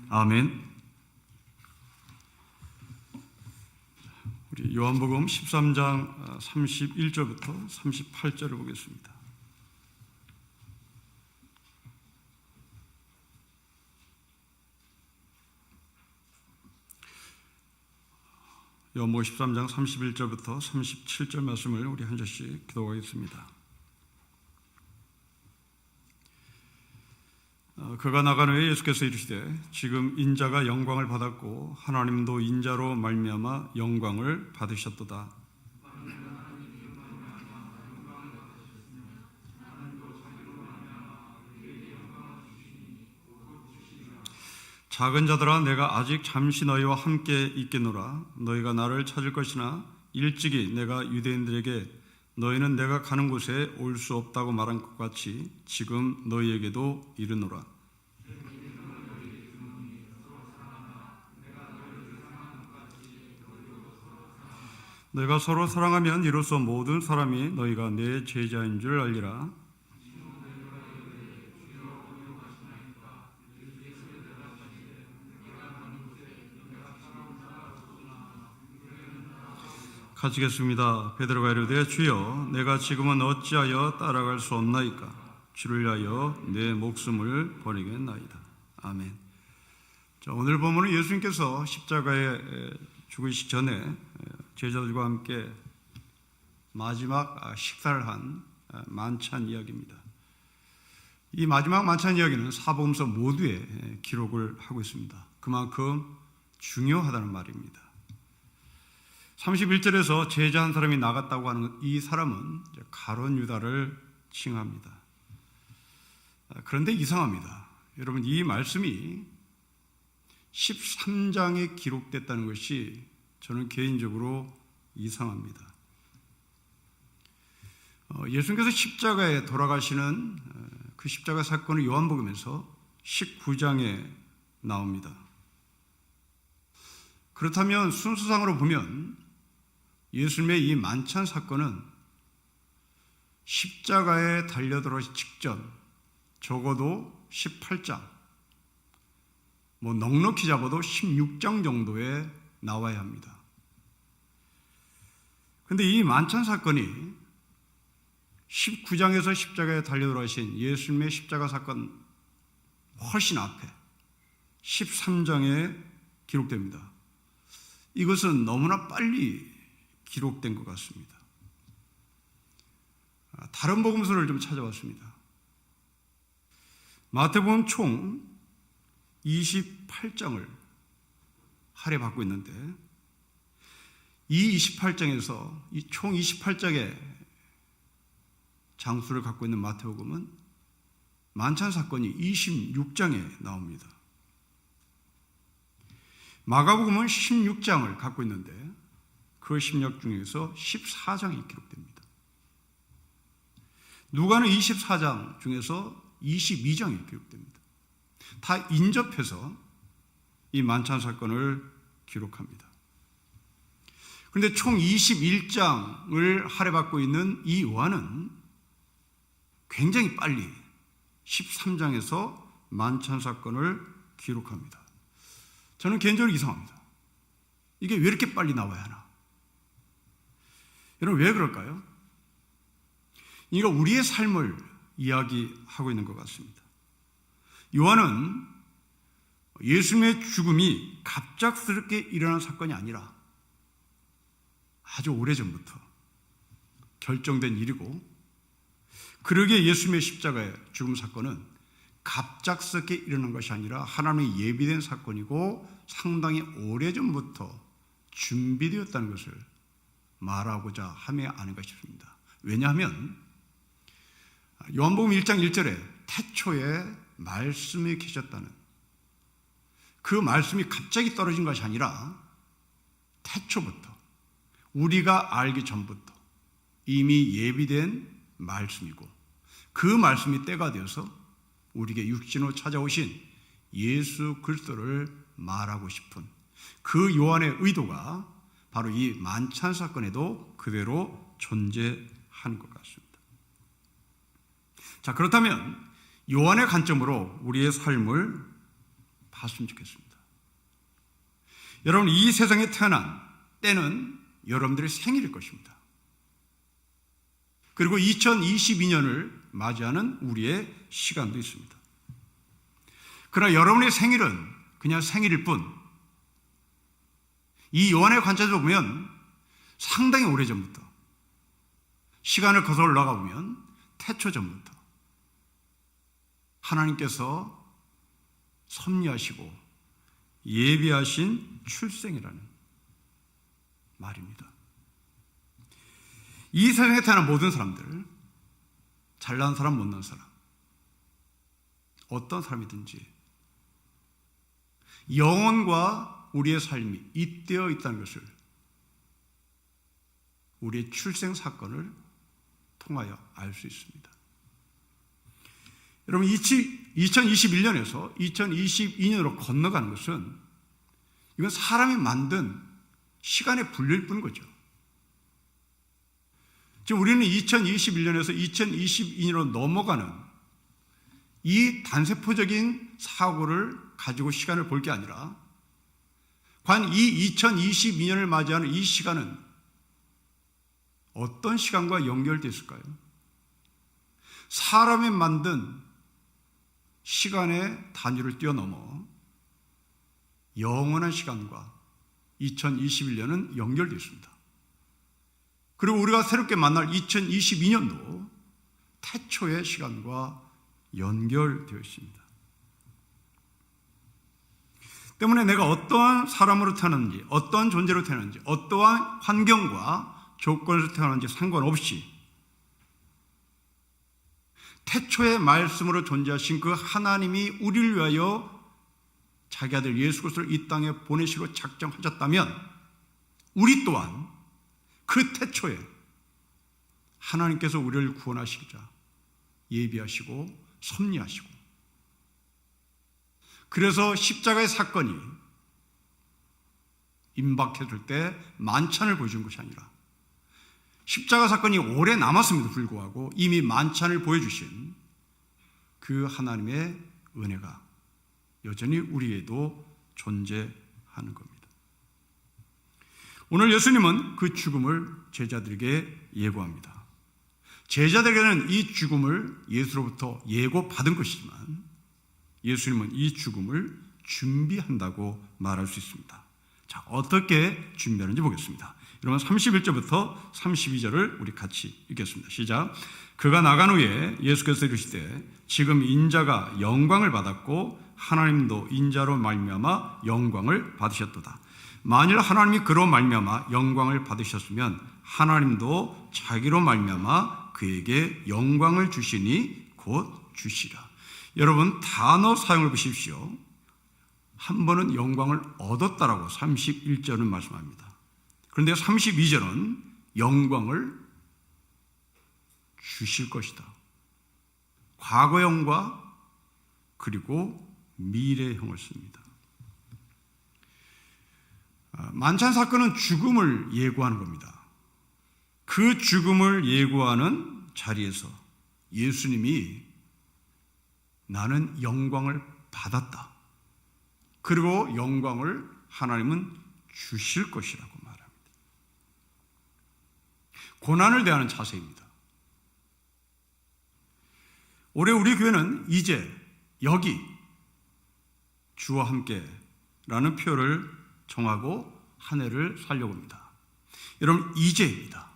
아멘. 우리 요한복음 13장 31절부터 38절을 보겠습니다. 요한복음 13장 31절부터 37절 말씀을 우리 한 절씩 기도하겠습니다. 그가 나간 후에 예수께서 이르시되 지금 인자가 영광을 받았고 하나님도 인자로 말미암아 영광을 받으셨도다. 작은 자들아 내가 아직 잠시 너희와 함께 있겠노라. 너희가 나를 찾을 것이나 일찍이 내가 유대인들에게 너희는 내가 가는 곳에 올 수 없다고 말한 것 같이 지금 너희에게도 이르노라. 너희가 서로 사랑하면 이로써 모든 사람이 너희가 내 제자인 줄 알리라. 가지겠습니다. 베드로가 이르되 주여 내가 지금은 어찌하여 따라갈 수 없나이까. 주를 위하여 내 목숨을 버리겠나이다. 아멘. 자, 오늘 본문은 예수님께서 십자가에 죽으시기 전에 제자들과 함께 마지막 식사를 한 만찬 이야기입니다. 이 마지막 만찬 이야기는 사복음서 모두에 기록을 하고 있습니다. 그만큼 중요하다는 말입니다. 31절에서 제자 한 사람이 나갔다고 하는 이 사람은 가룟 유다를 칭합니다. 그런데 이상합니다. 여러분, 이 말씀이 13장에 기록됐다는 것이 저는 개인적으로 이상합니다. 예수님께서 십자가에 돌아가시는 그 십자가 사건은 요한복음에서 19장에 나옵니다. 그렇다면 순서상으로 보면 예수님의 이 만찬 사건은 십자가에 달려들어가기 직전 적어도 18장, 넉넉히 잡아도 16장 정도에 나와야 합니다. 그런데 이 만찬 사건이 19장에서 십자가에 달려들어가신 예수님의 십자가 사건 훨씬 앞에 13장에 기록됩니다. 이것은 너무나 빨리 기록된 것 같습니다. 다른 복음서를 좀 찾아봤습니다. 마태복음 총 28장을 할애받고 있는데 이 28장에서 이 총 28장의 장수를 갖고 있는 마태복음은 만찬 사건이 26장에 나옵니다. 마가복음은 16장을 갖고 있는데 그 16 중에서 14장이 기록됩니다. 누가는 24장 중에서 22장이 기록됩니다. 다 인접해서 이 만찬 사건을 기록합니다. 그런데 총 21장을 할애받고 있는 이 요한은 굉장히 빨리 13장에서 만찬 사건을 기록합니다. 저는 개인적으로 이상합니다. 이게 왜 이렇게 빨리 나와야 하나? 여러분, 왜 그럴까요? 이거 우리의 삶을 이야기하고 있는 것 같습니다. 요한은 예수님의 죽음이 갑작스럽게 일어난 사건이 아니라 아주 오래전부터 결정된 일이고, 그러기에 예수님의 십자가의 죽음 사건은 갑작스럽게 일어난 것이 아니라 하나님의 예비된 사건이고 상당히 오래전부터 준비되었다는 것을 말하고자 함이 아닌가 싶습니다. 왜냐하면 요한복음 1장 1절에 태초에 말씀이 계셨다는 그 말씀이 갑자기 떨어진 것이 아니라 태초부터 우리가 알기 전부터 이미 예비된 말씀이고, 그 말씀이 때가 되어서 우리에게 육신으로 찾아오신 예수 그리스도를 말하고 싶은 그 요한의 의도가 바로 이 만찬 사건에도 그대로 존재하는 것 같습니다. 자, 그렇다면 요한의 관점으로 우리의 삶을 봤으면 좋겠습니다. 여러분, 이 세상에 태어난 때는 여러분들의 생일일 것입니다. 그리고 2022년을 맞이하는 우리의 시간도 있습니다. 그러나 여러분의 생일은 그냥 생일일 뿐, 이 요한의 관점에서 보면 상당히 오래전부터, 시간을 거슬러 올라가 보면 태초 전부터 하나님께서 섭리하시고 예비하신 출생이라는 말입니다. 이 세상에 태어난 모든 사람들, 잘난 사람, 못난 사람, 어떤 사람이든지 영혼과 우리의 삶이 잇대어 있다는 것을 우리의 출생 사건을 통하여 알 수 있습니다. 여러분, 2021년에서 2022년으로 건너가는 것은 이건 사람이 만든 시간의 분류일 뿐인 거죠. 지금 우리는 2021년에서 2022년으로 넘어가는 이 단세포적인 사고를 가지고 시간을 볼 게 아니라, 과연 이 2022년을 맞이하는 이 시간은 어떤 시간과 연결되어 있을까요? 사람이 만든 시간의 단위를 뛰어넘어 영원한 시간과 2021년은 연결되어 있습니다. 그리고 우리가 새롭게 만날 2022년도 태초의 시간과 연결되어 있습니다. 때문에 내가 어떠한 사람으로 태어났는지, 어떠한 존재로 태어났는지, 어떠한 환경과 조건에서 태어났는지 상관없이 태초의 말씀으로 존재하신 그 하나님이 우리를 위하여 자기 아들 예수 그리스도를 이 땅에 보내시고 작정하셨다면, 우리 또한 그 태초에 하나님께서 우리를 구원하시고자 예비하시고 섭리하시고, 그래서 십자가의 사건이 임박해줄 때 만찬을 보여준 것이 아니라, 십자가 사건이 오래 남았음에도 불구하고 이미 만찬을 보여주신 그 하나님의 은혜가 여전히 우리에도 존재하는 겁니다. 오늘 예수님은 그 죽음을 제자들에게 예고합니다. 제자들에게는 이 죽음을 예수로부터 예고받은 것이지만 예수님은 이 죽음을 준비한다고 말할 수 있습니다. 자, 어떻게 준비하는지 보겠습니다. 여러분, 31절부터 32절을 우리 같이 읽겠습니다. 시작. 그가 나간 후에 예수께서 이르시되 지금 인자가 영광을 받았고 하나님도 인자로 말미암아 영광을 받으셨도다. 만일 하나님이 그로 말미암아 영광을 받으셨으면 하나님도 자기로 말미암아 그에게 영광을 주시니 곧 주시라. 여러분, 단어 사용을 보십시오. 한 번은 영광을 얻었다라고 31절은 말씀합니다. 그런데 32절은 영광을 주실 것이다. 과거형과 그리고 미래형을 씁니다. 만찬 사건은 죽음을 예고하는 겁니다. 그 죽음을 예고하는 자리에서 예수님이 나는 영광을 받았다. 그리고 영광을 하나님은 주실 것이라고 말합니다. 고난을 대하는 자세입니다. 올해 우리 교회는 이제, 여기, 주와 함께 라는 표를 정하고 한 해를 살려고 합니다. 여러분, 이제입니다.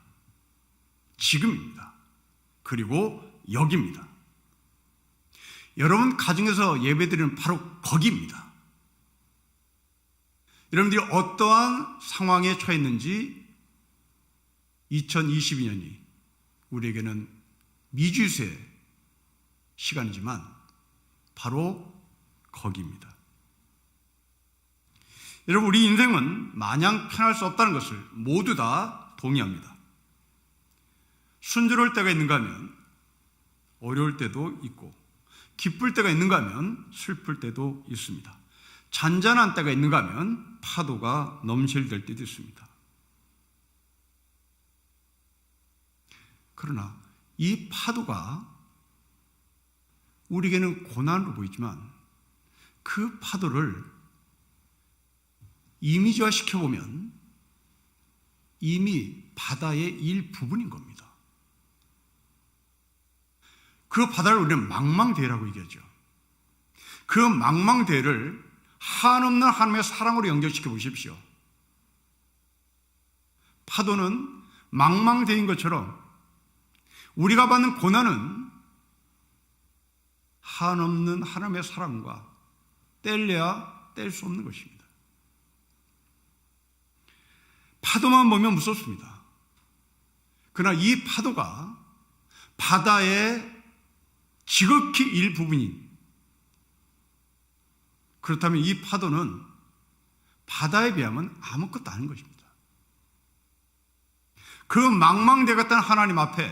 지금입니다. 그리고 여기입니다. 여러분 가정에서 예배드리는 바로 거기입니다. 여러분들이 어떠한 상황에 처했는지 2022년이 우리에게는 미주세 시간이지만 바로 거기입니다. 여러분, 우리 인생은 마냥 편할 수 없다는 것을 모두 다 동의합니다. 순조로울 때가 있는가 하면 어려울 때도 있고, 기쁠 때가 있는가 하면 슬플 때도 있습니다. 잔잔한 때가 있는가 하면 파도가 넘실될 때도 있습니다. 그러나 이 파도가 우리에게는 고난으로 보이지만 그 파도를 이미지화 시켜보면 이미 바다의 일부분인 겁니다. 그 바다를 우리는 망망대해라고 얘기하죠. 그 망망대해를 한없는 하나님의 사랑으로 연결시켜 보십시오. 파도는 망망대해인 것처럼 우리가 받는 고난은 한없는 하나님의 사랑과 뗄래야 뗄 수 없는 것입니다. 파도만 보면 무섭습니다. 그러나 이 파도가 바다의 지극히 일부분인, 그렇다면 이 파도는 바다에 비하면 아무것도 아닌 것입니다. 그 망망대 같은 하나님 앞에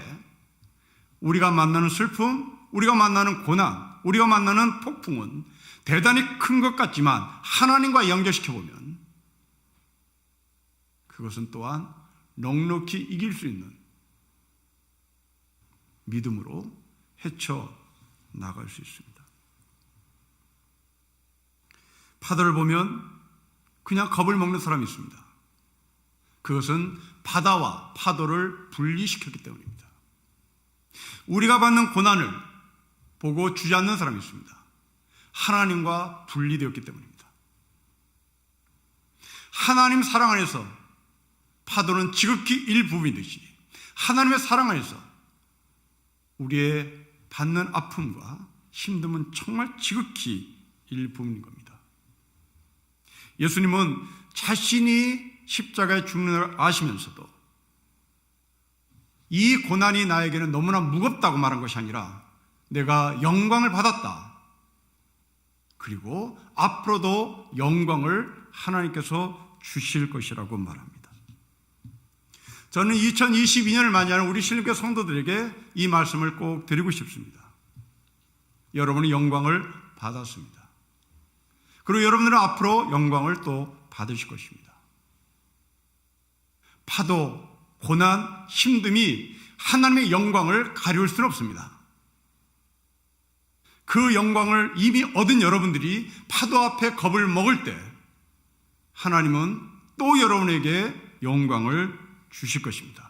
우리가 만나는 슬픔, 우리가 만나는 고난, 우리가 만나는 폭풍은 대단히 큰 것 같지만 하나님과 연결시켜보면 그것은 또한 넉넉히 이길 수 있는 믿음으로 헤쳐나갈 수 있습니다. 파도를 보면 그냥 겁을 먹는 사람이 있습니다. 그것은 바다와 파도를 분리시켰기 때문입니다. 우리가 받는 고난을 보고 주저앉는 사람이 있습니다. 하나님과 분리되었기 때문입니다. 하나님 사랑 안에서 파도는 지극히 일부분이듯이 하나님의 사랑 안에서 우리의 받는 아픔과 힘듦은 정말 지극히 일부분인 겁니다. 예수님은 자신이 십자가에 죽는 걸 아시면서도 이 고난이 나에게는 너무나 무겁다고 말한 것이 아니라 내가 영광을 받았다. 그리고 앞으로도 영광을 하나님께서 주실 것이라고 말합니다. 저는 2022년을 맞이하는 우리 신림교회 성도들에게 이 말씀을 꼭 드리고 싶습니다. 여러분이 영광을 받았습니다. 그리고 여러분들은 앞으로 영광을 또 받으실 것입니다. 파도, 고난, 힘듦이 하나님의 영광을 가려울 수는 없습니다. 그 영광을 이미 얻은 여러분들이 파도 앞에 겁을 먹을 때 하나님은 또 여러분에게 영광을 주실 것입니다.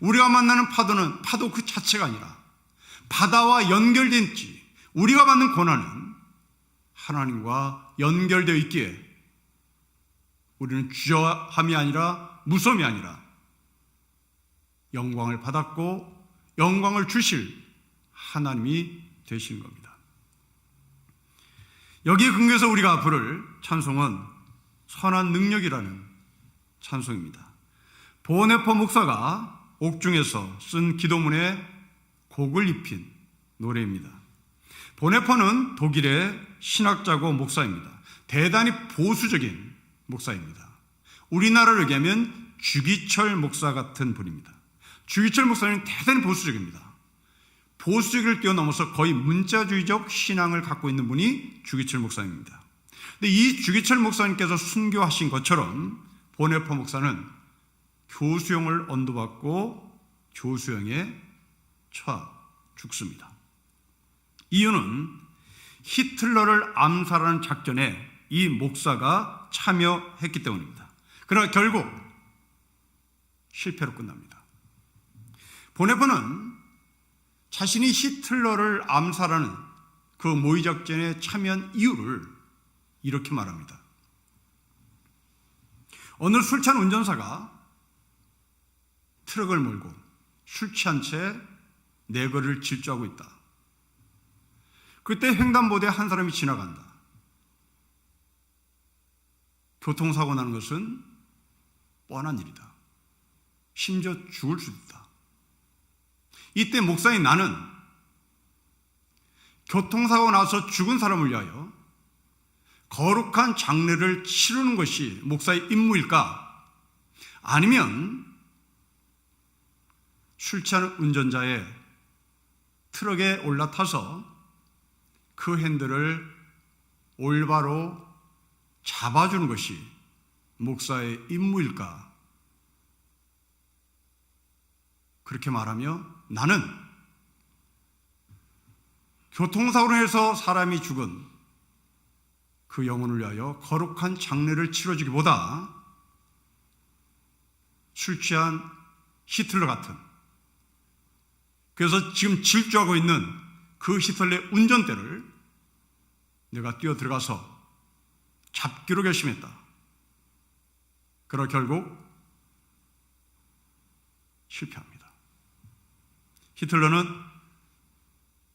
우리가 만나는 파도는 파도 그 자체가 아니라 바다와 연결된 지 우리가 받는 고난은 하나님과 연결되어 있기에 우리는 주저함이 아니라 무서움이 아니라 영광을 받았고 영광을 주실 하나님이 되신 겁니다. 여기에 근거해서 우리가 부를 찬송은 선한 능력이라는 찬송입니다. 보네퍼 목사가 옥중에서 쓴 기도문에 곡을 입힌 노래입니다. 보네퍼는 독일의 신학자고 목사입니다. 대단히 보수적인 목사입니다. 우리나라로 얘기하면 주기철 목사 같은 분입니다. 주기철 목사는 대단히 보수적입니다. 보수적을 뛰어넘어서 거의 문자주의적 신앙을 갖고 있는 분이 주기철 목사입니다. 근데 이 주기철 목사님께서 순교하신 것처럼 보네퍼 목사는 교수형을 언도받고 교수형에 처 죽습니다. 이유는 히틀러를 암살하는 작전에 이 목사가 참여했기 때문입니다. 그러나 결국 실패로 끝납니다. 보네퍼는 자신이 히틀러를 암살하는 그 모의작전에 참여한 이유를 이렇게 말합니다. 어느 술 취한 운전사가 트럭을 몰고 술 취한 채 내거리를 질주하고 있다. 그때 횡단보도에 한 사람이 지나간다. 교통사고 나는 것은 뻔한 일이다. 심지어 죽을 수도 있다. 이때 목사인 나는 교통사고 나서 죽은 사람을 위하여 거룩한 장례를 치르는 것이 목사의 임무일까? 아니면 술 취한 운전자의 트럭에 올라타서 그 핸들을 올바로 잡아주는 것이 목사의 임무일까? 그렇게 말하며 나는 교통사고로 해서 사람이 죽은 그 영혼을 위하여 거룩한 장례를 치러주기보다 술 취한 히틀러 같은, 그래서 지금 질주하고 있는 그 히틀러의 운전대를 내가 뛰어 들어가서 잡기로 결심했다. 그러나 결국 실패합니다. 히틀러는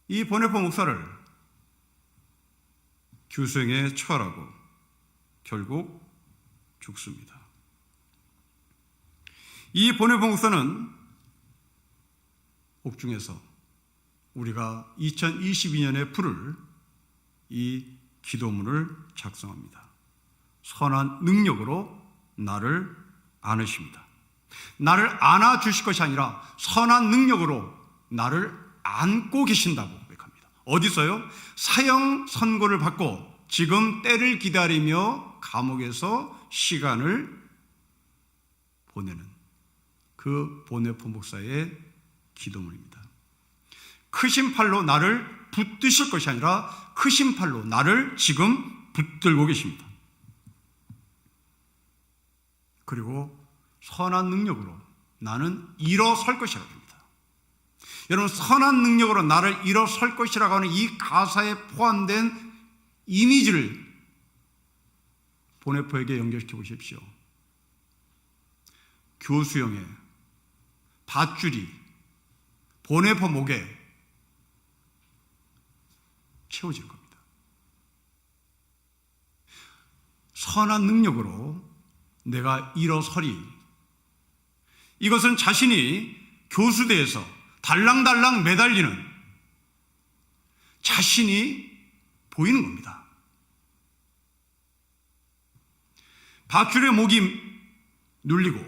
이 보네포 목사를 교수형에 처하라고 결국 죽습니다. 이 보네포 목사는 옥중에서 우리가 2022년에 부를 이 기도문을 작성합니다. 선한 능력으로 나를 안으십니다. 나를 안아주실 것이 아니라 선한 능력으로 나를 안고 계신다고 고백합니다. 어디서요? 사형 선고를 받고 지금 때를 기다리며 감옥에서 시간을 보내는 그 보네포 목사의 기도문입니다. 크신 팔로 나를 붙드실 것이 아니라 크신 팔로 나를 지금 붙들고 계십니다. 그리고 선한 능력으로 나는 일어설 것이라고 합니다. 여러분, 선한 능력으로 나를 일어설 것이라고 하는 이 가사에 포함된 이미지를 보네포에게 연결시켜 보십시오. 교수형에 밧줄이 보네포 목에 채워지는 겁니다. 선한 능력으로 내가 일어서리, 이것은 자신이 교수대에서 달랑달랑 매달리는 자신이 보이는 겁니다. 밧줄에 목이 눌리고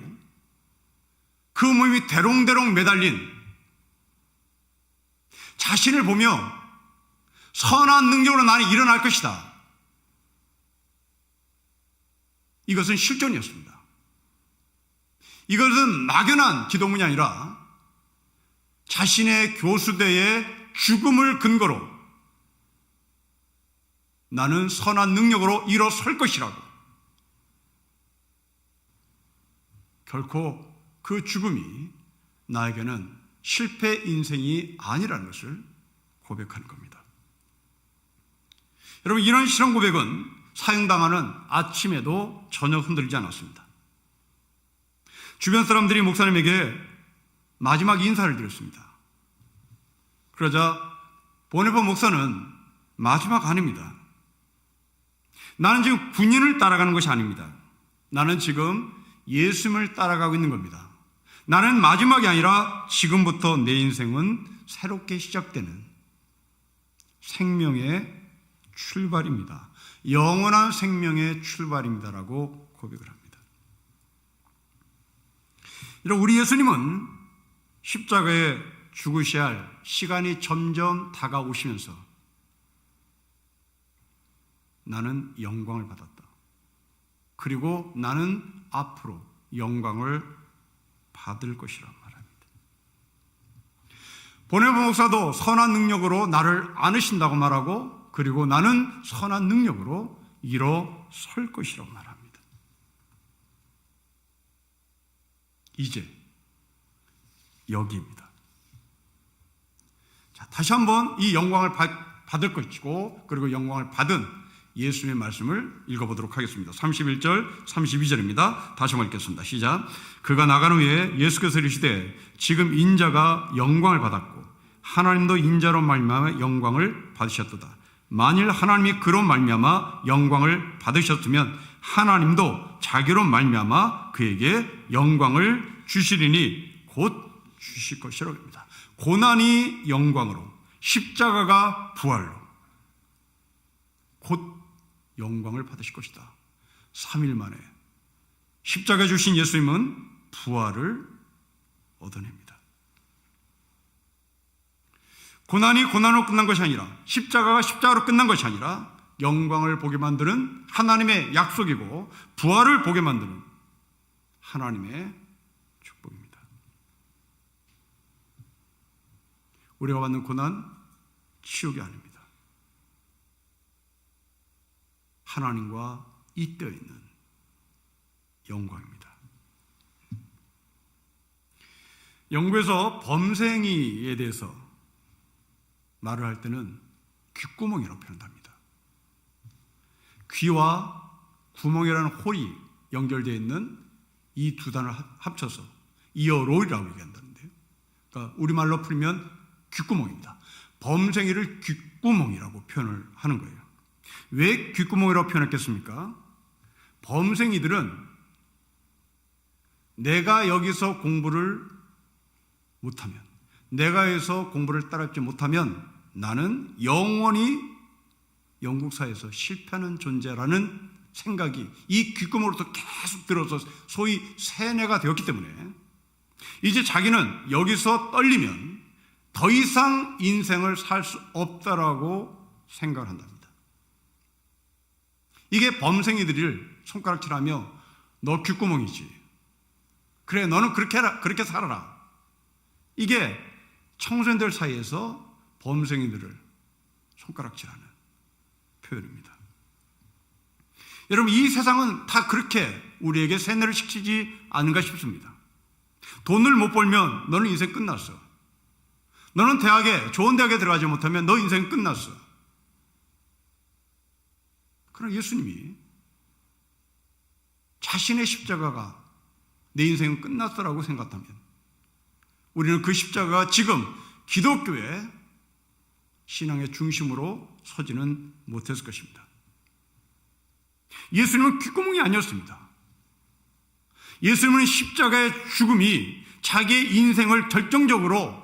그 몸이 대롱대롱 매달린 자신을 보며 선한 능력으로 나는 일어날 것이다. 이것은 실존이었습니다. 이것은 막연한 기도문이 아니라 자신의 교수대의 죽음을 근거로 나는 선한 능력으로 일어설 것이라고, 결코 그 죽음이 나에게는 실패 인생이 아니라는 것을 고백하는 겁니다. 여러분, 이런 실험 고백은 사형당하는 아침에도 전혀 흔들리지 않았습니다. 주변 사람들이 목사님에게 마지막 인사를 드렸습니다. 그러자 보네포 목사는 마지막 아닙니다. 나는 지금 군인을 따라가는 것이 아닙니다. 나는 지금 예수님을 따라가고 있는 겁니다. 나는 마지막이 아니라 지금부터 내 인생은 새롭게 시작되는 생명의 출발입니다. 영원한 생명의 출발입니다라고 고백을 합니다. 여러분, 우리 예수님은 십자가에 죽으셔야 할 시간이 점점 다가오시면서 나는 영광을 받았다. 그리고 나는 앞으로 영광을 받을 것이란 말합니다. 보네포 목사도 선한 능력으로 나를 안으신다고 말하고, 그리고 나는 선한 능력으로 일어설 것이라고 말합니다. 이제 여기입니다. 자, 다시 한번 이 영광을 받을 것이고, 그리고 영광을 받은 예수님의 말씀을 읽어보도록 하겠습니다. 31절, 32절입니다. 다시 한번 읽겠습니다. 시작. 그가 나간 후에 예수께서 이르시되 지금 인자가 영광을 받았고 하나님도 인자로 말미암아 영광을 받으셨도다. 만일 하나님이 그로 말미암아 영광을 받으셨으면 하나님도 자기로 말미암아 그에게 영광을 주시리니 곧 주실 것이라고 합니다. 고난이 영광으로, 십자가가 부활로 곧 영광을 받으실 것이다. 3일 만에 십자가 주신 예수님은 부활을 얻어냅니다. 고난이 고난으로 끝난 것이 아니라, 십자가가 십자가로 끝난 것이 아니라 영광을 보게 만드는 하나님의 약속이고 부활을 보게 만드는 하나님의 축복입니다. 우리가 받는 고난 지옥이 아닙니다. 하나님과 잇대어 있는 영광입니다. 영국에서 범생이에 대해서 말을 할 때는 귓구멍이라고 표현합니다. 귀와 구멍이라는 홀이 연결되어 있는 이 두 단어를 합쳐서 이어롤이라고 얘기한다는데요. 그러니까 우리말로 풀면 귓구멍입니다. 범생이를 귓구멍이라고 표현을 하는 거예요. 왜 귓구멍이라고 표현했겠습니까? 범생이들은 내가 여기서 공부를 못하면, 내가 여기서 공부를 따라잡지 못하면 나는 영원히 영국 사회에서 실패하는 존재라는 생각이 이 귓구멍으로부터 계속 들어서 소위 세뇌가 되었기 때문에 이제 자기는 여기서 떨리면 더 이상 인생을 살 수 없다라고 생각을 한답니다. 이게 범생이들을 손가락질하며 너 귓구멍이지, 그래 너는 그렇게 살아라, 이게 청소년들 사이에서 범생이들을 손가락질하는 표현입니다. 여러분, 이 세상은 다 그렇게 우리에게 세뇌를 시키지 않은가 싶습니다. 돈을 못 벌면 너는 인생 끝났어. 너는 좋은 대학에 들어가지 못하면 너 인생 끝났어. 그러나 예수님이 자신의 십자가가 내 인생은 끝났다라고 생각하면 우리는 그 십자가가 지금 기독교의 신앙의 중심으로 서지는 못했을 것입니다. 예수님은 귓구멍이 아니었습니다. 예수님은 십자가의 죽음이 자기의 인생을 결정적으로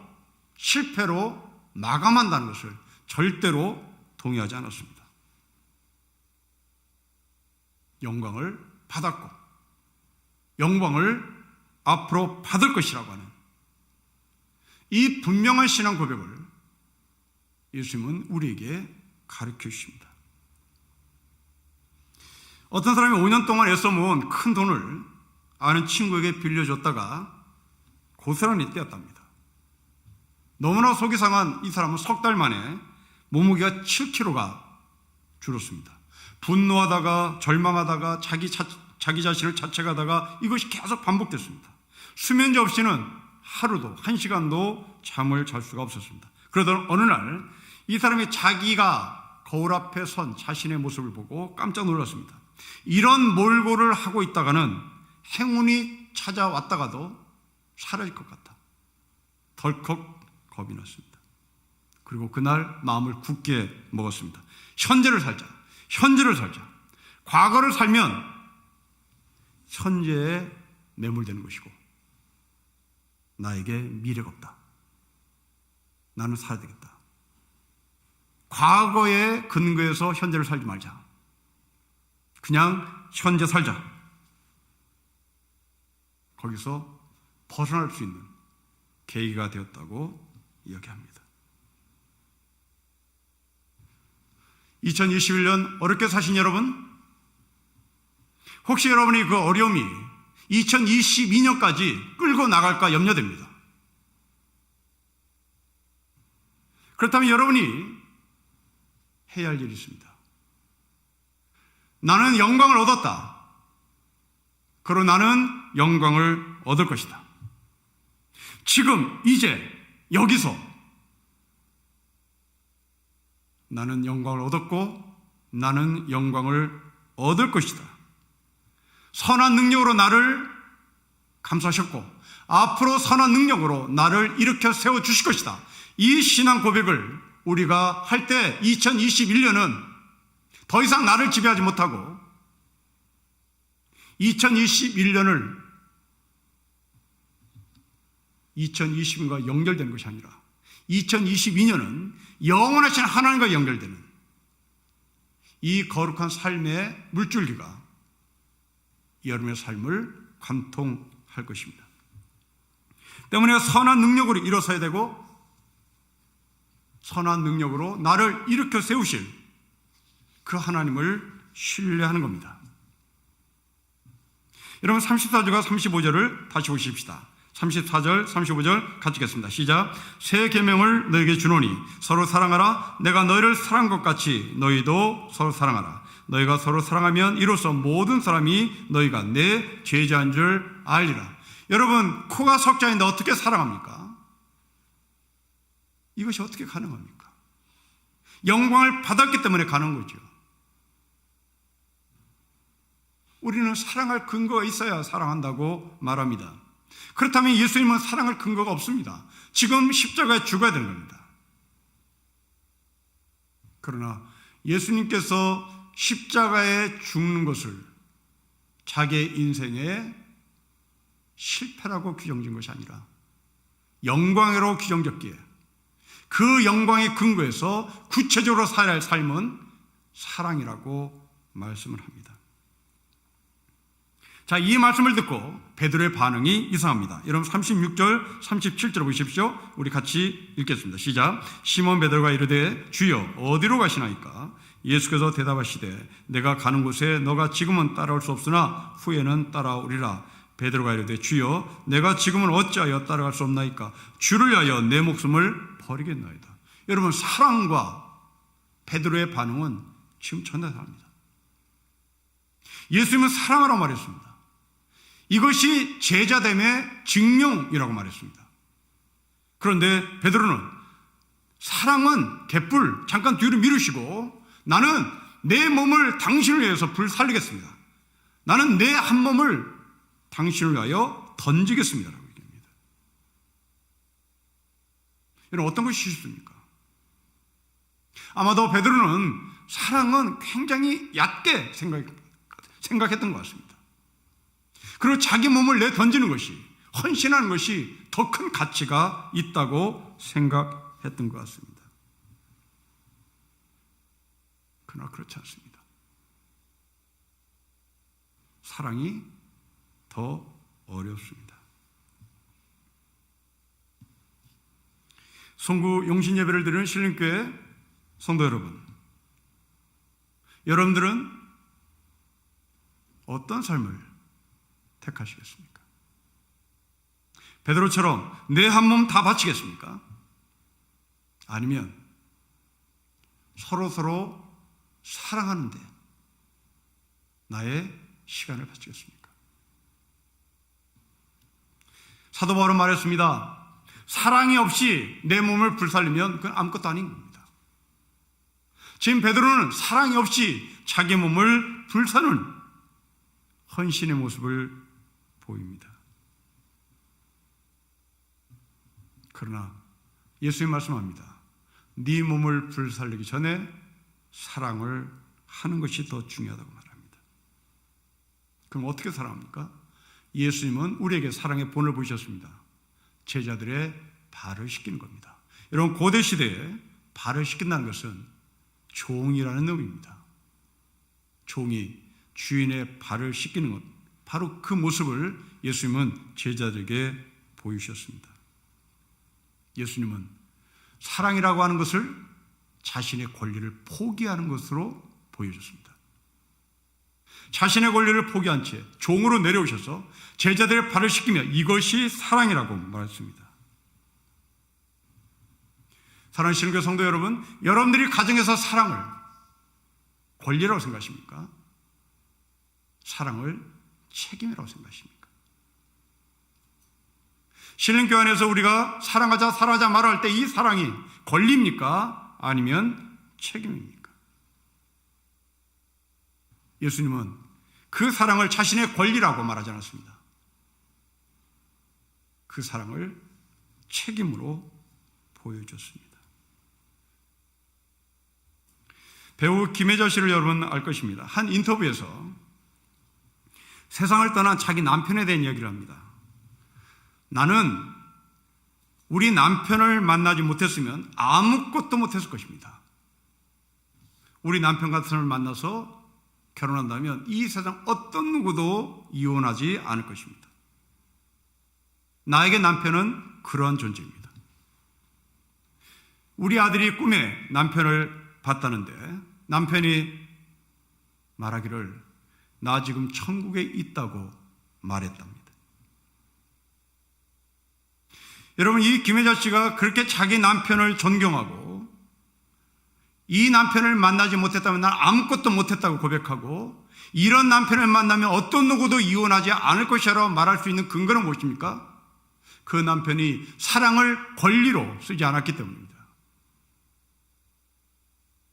실패로 마감한다는 것을 절대로 동의하지 않았습니다. 영광을 받았고 영광을 앞으로 받을 것이라고 하는 이 분명한 신앙 고백을 예수님은 우리에게 가르쳐 주십니다. 어떤 사람이 5년 동안 애써 모은 큰 돈을 아는 친구에게 빌려줬다가 고스란히 떼었답니다. 너무나 속이 상한 이 사람은 석 달 만에 몸무게가 7kg가 줄었습니다. 분노하다가 절망하다가 자기 자신을 자책하다가 이것이 계속 반복됐습니다. 수면제 없이는 하루도 1시간도 잠을 잘 수가 없었습니다. 그러던 어느 날 이 사람이 자기가 거울 앞에 선 자신의 모습을 보고 깜짝 놀랐습니다. 이런 몰골을 하고 있다가는 행운이 찾아왔다가도 사라질 것 같다. 덜컥 겁이 났습니다. 그리고 그날 마음을 굳게 먹었습니다. 현재를 살자. 과거를 살면 현재에 매몰되는 것이고 나에게 미래가 없다. 나는 살아야 되겠다. 과거에 근거해서 현재를 살지 말자. 그냥 현재 살자. 거기서 벗어날 수 있는 계기가 되었다고 이야기합니다. 2021년 어렵게 사신 여러분, 혹시 여러분이 그 어려움이 2022년까지 끌고 나갈까 염려됩니다. 그렇다면 여러분이 해야 할 일이 있습니다. 나는 영광을 얻었다. 그러나 나는 영광을 얻을 것이다. 지금 이제 여기서 나는 영광을 얻었고 나는 영광을 얻을 것이다. 선한 능력으로 나를 감싸셨고 앞으로 선한 능력으로 나를 일으켜 세워주실 것이다. 이 신앙 고백을 우리가 할 때 2021년은 더 이상 나를 지배하지 못하고 2021년을 2020년과 연결된 것이 아니라 2022년은 영원하신 하나님과 연결되는 이 거룩한 삶의 물줄기가 여러분의 삶을 관통할 것입니다. 때문에 선한 능력으로 일어서야 되고 선한 능력으로 나를 일으켜 세우실 그 하나님을 신뢰하는 겁니다. 여러분 34절과 35절을 다시 보십시다. 34절, 35절 같이 읽겠습니다. 시작. 새 계명을 너에게 주노니 서로 사랑하라. 내가 너희를 사랑한 것 같이 너희도 서로 사랑하라. 너희가 서로 사랑하면 이로써 모든 사람이 너희가 내 제자인 줄 알리라. 여러분, 코가 석자인데 어떻게 사랑합니까? 이것이 어떻게 가능합니까? 영광을 받았기 때문에 가능한 거죠. 우리는 사랑할 근거가 있어야 사랑한다고 말합니다. 그렇다면 예수님은 사랑할 근거가 없습니다. 지금 십자가에 죽어야 되는 겁니다. 그러나 예수님께서 십자가에 죽는 것을 자기의 인생의 실패라고 규정진 것이 아니라 영광으로 규정졌기에 그 영광의 근거에서 구체적으로 살아야 할 삶은 사랑이라고 말씀을 합니다. 자, 이 말씀을 듣고 베드로의 반응이 이상합니다. 여러분 36절, 37절 보십시오. 우리 같이 읽겠습니다. 시작. 시몬 베드로가 이르되 주여 어디로 가시나이까? 예수께서 대답하시되 내가 가는 곳에 너가 지금은 따라올 수 없으나 후에는 따라오리라. 베드로가 이르되 주여 내가 지금은 어찌하여 따라갈 수 없나이까? 주를 위하여 내 목숨을 버리겠나이다. 여러분, 사랑과 베드로의 반응은 지금 전달합니다. 예수님은 사랑하라고 말했습니다. 이것이 제자됨의 증명이라고 말했습니다. 그런데 베드로는 사랑은 갯불 잠깐 뒤로 미루시고 나는 내 몸을 당신을 위해서 불살리겠습니다. 나는 내 한 몸을 당신을 위하여 던지겠습니다 라고 얘기합니다. 여러분, 어떤 것이 실수입니까? 아마도 베드로는 사랑은 굉장히 얕게 생각했던 것 같습니다. 그리고 자기 몸을 내던지는 것이, 헌신하는 것이 더 큰 가치가 있다고 생각했던 것 같습니다. 그러나 그렇지 않습니다. 사랑이 더 어렵습니다. 송구 용신 예배를 드리는 신림교회 성도 여러분, 여러분들은 어떤 삶을 택하시겠습니까? 베드로처럼 내 한 몸 다 바치겠습니까? 아니면 서로 사랑하는데 나의 시간을 바치겠습니까? 사도 바울은 말했습니다. 사랑이 없이 내 몸을 불살리면 그건 아무것도 아닌 겁니다. 지금 베드로는 사랑이 없이 자기 몸을 불사는 헌신의 모습을 보입니다. 그러나 예수님 말씀합니다. 네 몸을 불살리기 전에 사랑을 하는 것이 더 중요하다고 말합니다. 그럼 어떻게 사랑합니까? 예수님은 우리에게 사랑의 본을 보이셨습니다. 제자들의 발을 씻기는 겁니다. 여러분, 고대 시대에 발을 씻긴다는 것은 종이라는 의미입니다. 종이 주인의 발을 씻기는 것, 바로 그 모습을 예수님은 제자들에게 보이셨습니다. 예수님은 사랑이라고 하는 것을 자신의 권리를 포기하는 것으로 보여줬습니다. 자신의 권리를 포기한 채 종으로 내려오셔서 제자들의 발을 씻기며 이것이 사랑이라고 말했습니다. 사랑하는 신앙교 성도 여러분, 여러분들이 가정에서 사랑을 권리라고 생각하십니까? 사랑을 책임이라고 생각하십니까? 신앙교 안에서 우리가 사랑하자 말할 때 이 사랑이 권리입니까? 아니면 책임입니까? 예수님은 그 사랑을 자신의 권리라고 말하지 않았습니다. 그 사랑을 책임으로 보여줬습니다. 배우 김혜자 씨를 여러분 알 것입니다. 한 인터뷰에서 세상을 떠난 자기 남편에 대한 이야기를 합니다. 나는 우리 남편을 만나지 못했으면 아무것도 못했을 것입니다. 우리 남편 같은 사람을 만나서 결혼한다면 이 세상 어떤 누구도 이혼하지 않을 것입니다. 나에게 남편은 그러한 존재입니다. 우리 아들이 꿈에 남편을 봤다는데 남편이 말하기를 나 지금 천국에 있다고 말했답니다. 여러분, 이 김혜자 씨가 그렇게 자기 남편을 존경하고 이 남편을 만나지 못했다면 난 아무것도 못했다고 고백하고 이런 남편을 만나면 어떤 누구도 이혼하지 않을 것이라고 말할 수 있는 근거는 무엇입니까? 그 남편이 사랑을 권리로 쓰지 않았기 때문입니다.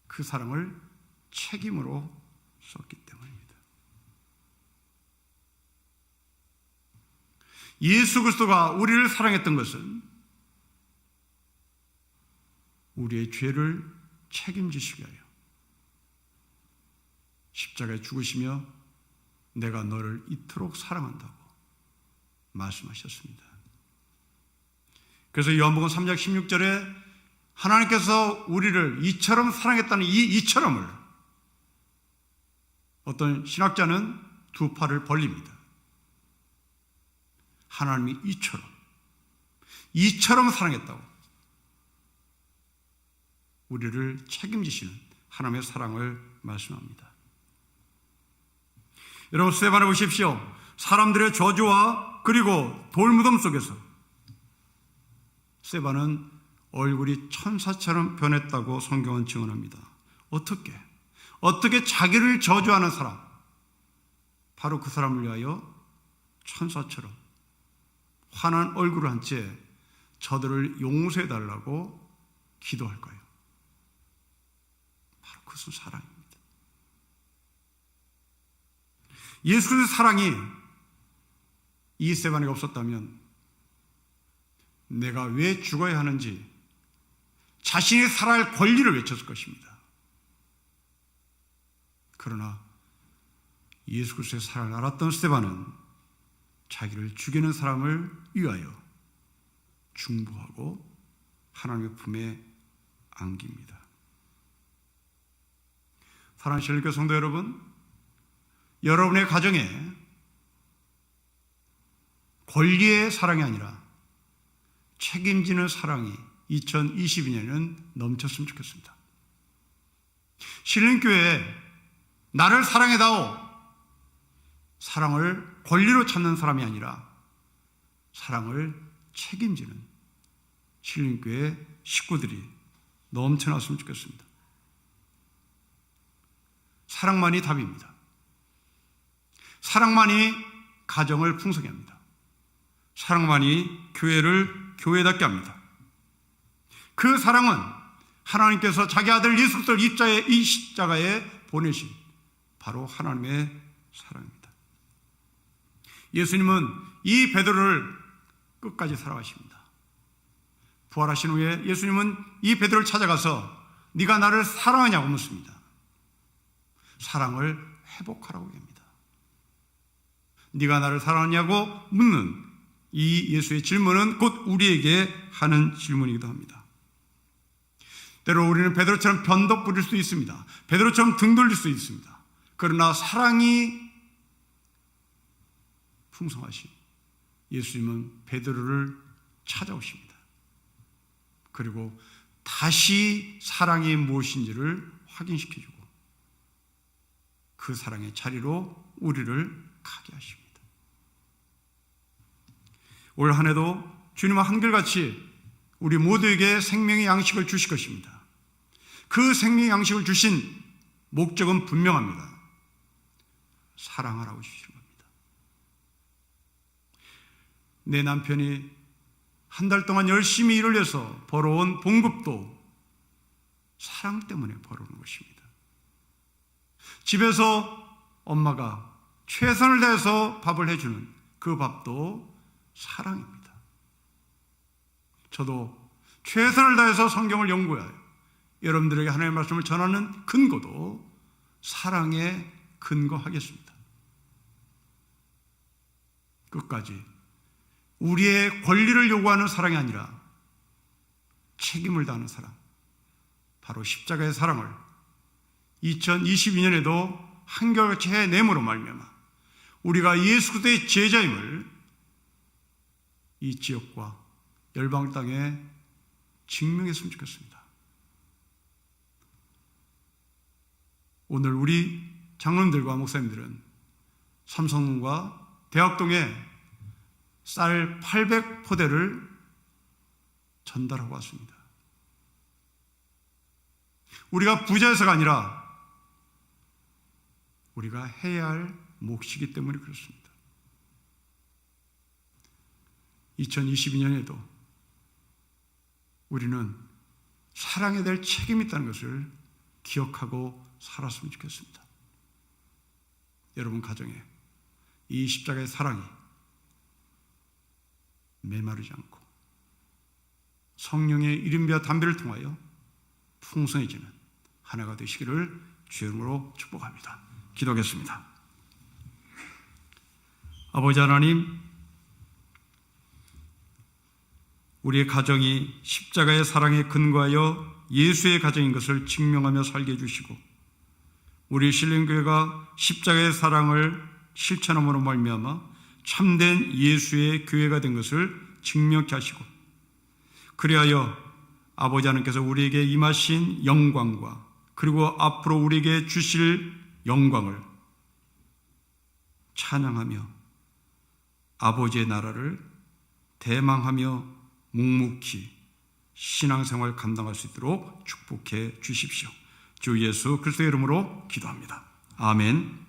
그 사랑을 책임으로 썼기 때문입니다. 예수 그리스도가 우리를 사랑했던 것은 우리의 죄를 책임지시기 위하여 십자가에 죽으시며 내가 너를 이토록 사랑한다고 말씀하셨습니다. 그래서 요한복음 3장 16절에 하나님께서 우리를 이처럼 사랑했다는 이 이처럼을 어떤 신학자는 두 팔을 벌립니다. 하나님이 이처럼 사랑했다고 우리를 책임지시는 하나님의 사랑을 말씀합니다. 여러분, 스데반을 보십시오. 사람들의 저주와 그리고 돌무덤 속에서 스데반은 얼굴이 천사처럼 변했다고 성경은 증언합니다. 어떻게 자기를 저주하는 사람, 바로 그 사람을 위하여 천사처럼 환한 얼굴을 한 채 저들을 용서해 달라고 기도할까요? 바로 그것은 사랑입니다. 예수 그리스도의 사랑이 이 스데반에게 없었다면 내가 왜 죽어야 하는지 자신이 살아야 할 권리를 외쳤을 것입니다. 그러나 예수 그리스도의 사랑을 알았던 스데반은 자기를 죽이는 사람을 위하여 중보하고 하나님의 품에 안깁니다. 사랑하는 신일교회 성도 여러분, 여러분의 가정에 권리의 사랑이 아니라 책임지는 사랑이 2022년에는 넘쳤으면 좋겠습니다. 신림교회에 나를 사랑해다오, 사랑을 권리로 찾는 사람이 아니라 사랑을 책임지는 신림교회 식구들이 넘쳐났으면 좋겠습니다. 사랑만이 답입니다. 사랑만이 가정을 풍성히 합니다. 사랑만이 교회를 교회답게 합니다. 그 사랑은 하나님께서 자기 아들 예수 그리스도를 이 십자가에 보내신 바로 하나님의 사랑입니다. 예수님은 이 베드로를 끝까지 사랑하십니다. 부활하신 후에 예수님은 이 베드로를 찾아가서 네가 나를 사랑하냐고 묻습니다. 사랑을 회복하라고 합니다. 네가 나를 사랑하냐고 묻는 이 예수의 질문은 곧 우리에게 하는 질문이기도 합니다. 때로 우리는 베드로처럼 변덕 부릴 수도 있습니다. 베드로처럼 등 돌릴 수도 있습니다. 그러나 사랑이 풍성하신 예수님은 베드로를 찾아오십니다. 그리고 다시 사랑이 무엇인지를 확인시켜주고 그 사랑의 자리로 우리를 가게 하십니다. 올 한 해도 주님은 한결같이 우리 모두에게 생명의 양식을 주실 것입니다. 그 생명의 양식을 주신 목적은 분명합니다. 사랑하라고 주시는 겁니다. 내 남편이 한 달 동안 열심히 일을 해서 벌어온 봉급도 사랑 때문에 벌어오는 것입니다. 집에서 엄마가 최선을 다해서 밥을 해주는 그 밥도 사랑입니다. 저도 최선을 다해서 성경을 연구하여 여러분들에게 하나님의 말씀을 전하는 근거도 사랑에 근거하겠습니다. 끝까지 우리의 권리를 요구하는 사랑이 아니라 책임을 다하는 사랑, 바로 십자가의 사랑을 2022년에도 한결같이 해냄으로 말미암아 우리가 예수 그리스도의 제자임을 이 지역과 열방 땅에 증명했으면 좋겠습니다. 오늘 우리 장로님들과 목사님들은 삼성동과 대학동에 쌀 800포대를 전달하고 왔습니다. 우리가 부자여서가 아니라 우리가 해야 할 몫이기 때문에 그렇습니다. 2022년에도 우리는 사랑해야 될 책임이 있다는 것을 기억하고 살았으면 좋겠습니다. 여러분 가정에 이 십자가의 사랑이 메마르지 않고 성령의 이른비와 담배를 통하여 풍성해지는 하나가 되시기를 주의 이름으로 축복합니다. 기도하겠습니다. 아버지 하나님, 우리의 가정이 십자가의 사랑에 근거하여 예수의 가정인 것을 증명하며 살게 해주시고, 우리 신령교회가 십자가의 사랑을 실천함으로 말미암아 참된 예수의 교회가 된 것을 증명케 하시고, 그리하여 아버지 하나님께서 우리에게 임하신 영광과 그리고 앞으로 우리에게 주실 영광을 찬양하며 아버지의 나라를 대망하며 묵묵히 신앙생활 감당할 수 있도록 축복해 주십시오. 주 예수 그리스도의 이름으로 기도합니다. 아멘.